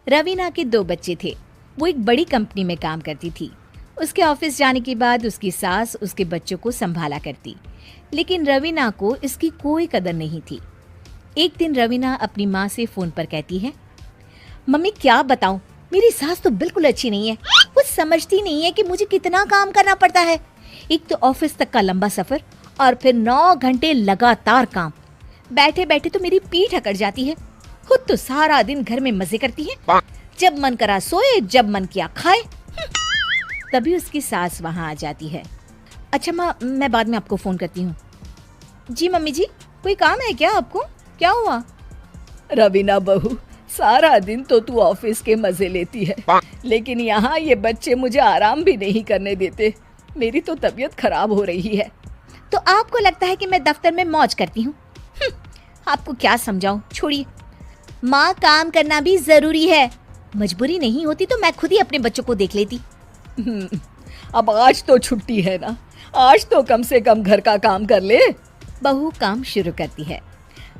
रवीना के 2 बच्चे थे। वो एक बड़ी कंपनी में काम करती थी। उसके ऑफिस जाने के बाद उसकी सास उसके बच्चों को संभाला करती, लेकिन रवीना को इसकी कोई कदर नहीं थी। एक दिन रवीना अपनी माँ से फोन पर कहती है, मम्मी क्या बताऊं, मेरी सास तो बिल्कुल अच्छी नहीं है। वो समझती नहीं है कि मुझे कितना काम करना पड़ता है। एक तो ऑफिस तक का लंबा सफर और फिर 9 घंटे लगातार काम। बैठे बैठे तो मेरी पीठ अकड़ जाती है। खुद तो सारा दिन घर में मजे करती है, जब मन करा सोए, जब मन किया खाए। तभी उसकी सास वहाँ आ जाती है। अच्छा माँ, मैं बाद में आपको फोन करती हूँ। जी मम्मी जी, कोई काम है क्या आपको? क्या हुआ? रवीना बहू, सारा दिन तो तू ऑफिस के मजे लेती है, लेकिन यहाँ ये बच्चे मुझे आराम भी नहीं करने देते। मेरी तो तबीयत खराब हो रही है। तो आपको लगता है कि मैं दफ्तर में मौज करती हूँ? आपको क्या समझाऊं, छोड़िए। माँ, काम करना भी जरूरी है। मजबूरी नहीं होती तो मैं खुद ही अपने बच्चों को देख लेती। अब आज तो छुट्टी है ना, आज तो कम से कम घर का काम कर ले। बहू काम शुरू करती है।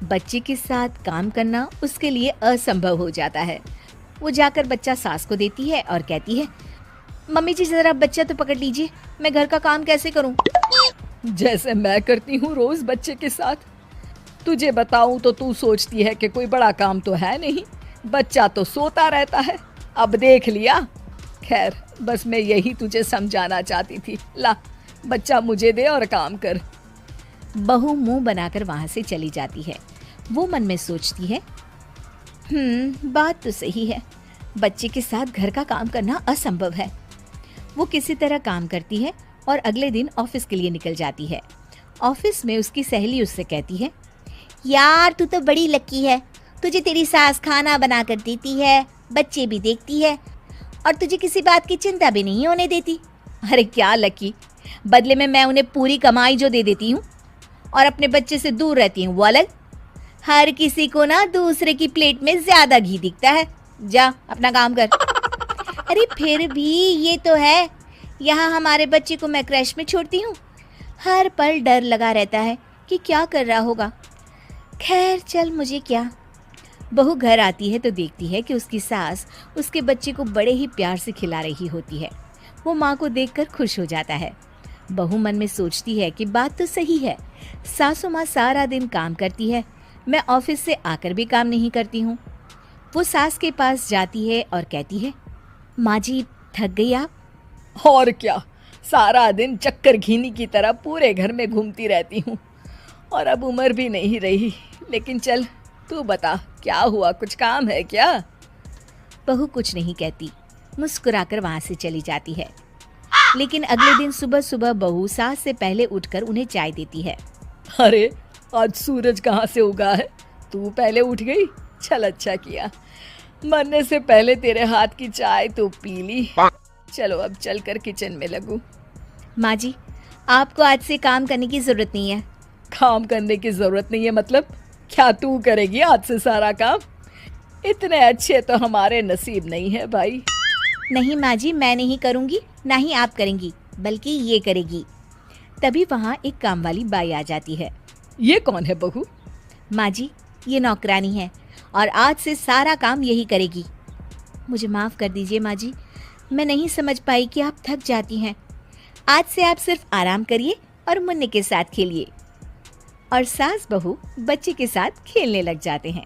बच्चे के साथ काम करना उसके लिए असंभव हो जाता है। वो जाकर बच्चा सास को देती है और कहती है, मम्मी जी जरा बच्चा तो पकड़ लीजिए, मैं घर का काम कैसे करूं? जैसे मैं करती हूँ रोज बच्चे के साथ। तुझे बताऊं तो तू सोचती है कि कोई बड़ा काम तो है नहीं, बच्चा तो सोता रहता है। अब देख लिया। खैर, बस मैं यही तुझे समझाना चाहती थी। ला, बच्चा मुझे दे और काम कर। बहू मुंह बनाकर वहां से चली जाती है। वो मन में सोचती है, बात तो सही है, बच्चे के साथ घर का काम करना असंभव है। वो किसी तरह काम करती है और अगले दिन ऑफिस के लिए निकल जाती है। ऑफिस में उसकी सहेली उससे कहती है, यार तू तो बड़ी लकी है, तुझे तेरी सास खाना बना कर देती है, बच्चे भी देखती है और तुझे किसी बात की चिंता भी नहीं होने देती। अरे क्या लकी, बदले में मैं उन्हें पूरी कमाई जो दे देती हूँ और अपने बच्चे से दूर रहती हूँ, वो अलग। हर किसी को ना दूसरे की प्लेट में ज्यादा घी दिखता है। जा अपना काम कर। अरे फिर भी ये तो है, यहाँ हमारे बच्चे को मैं क्रैश में छोड़ती हूँ, हर पल डर लगा रहता है कि क्या कर रहा होगा। खैर चल, मुझे क्या। बहू घर आती है तो देखती है कि उसकी सास उसके बच्चे को बड़े ही प्यार से खिला रही होती है। वो माँ को देखकर खुश हो जाता है। बहू मन में सोचती है कि बात तो सही है, सासू माँ सारा दिन काम करती है, मैं ऑफिस से आकर भी काम नहीं करती हूँ। वो सास के पास जाती है और कहती है, माँ जी थक गई आप? और क्या, सारा दिन चक्कर घीनी की तरह पूरे घर में घूमती रहती हूँ और अब उम्र भी नहीं रही। लेकिन चल तू बता, क्या हुआ, कुछ काम है क्या? बहू कुछ नहीं कहती, मुस्कुराकर वहां से चली जाती है। लेकिन अगले दिन सुबह सुबह बहू सास से पहले उठकर उन्हें चाय देती है। अरे आज सूरज कहाँ से उगा है, तू पहले उठ गई? चल अच्छा किया, मरने से पहले तेरे हाथ की चाय तो पी ली। चलो अब चलकर किचन में लगूं। माँ जी, आपको आज से काम करने की जरूरत नहीं है। काम करने की जरूरत नहीं है मतलब? क्या तू करेगी आज से सारा काम? इतने अच्छे तो हमारे नसीब नहीं है भाई। नहीं माँ जी, मैं नहीं करूँगी, ना ही आप करेंगी, बल्कि ये करेगी। तभी वहाँ एक काम वाली बाई आ जाती है। ये कौन है बहू? माँ जी, ये नौकरानी है और आज से सारा काम यही करेगी। मुझे माफ़ कर दीजिए माँ जी, मैं नहीं समझ पाई कि आप थक जाती हैं। आज से आप सिर्फ आराम करिए और मुन्ने के साथ खेलिए। और सास बहू बच्चे के साथ खेलने लग जाते हैं।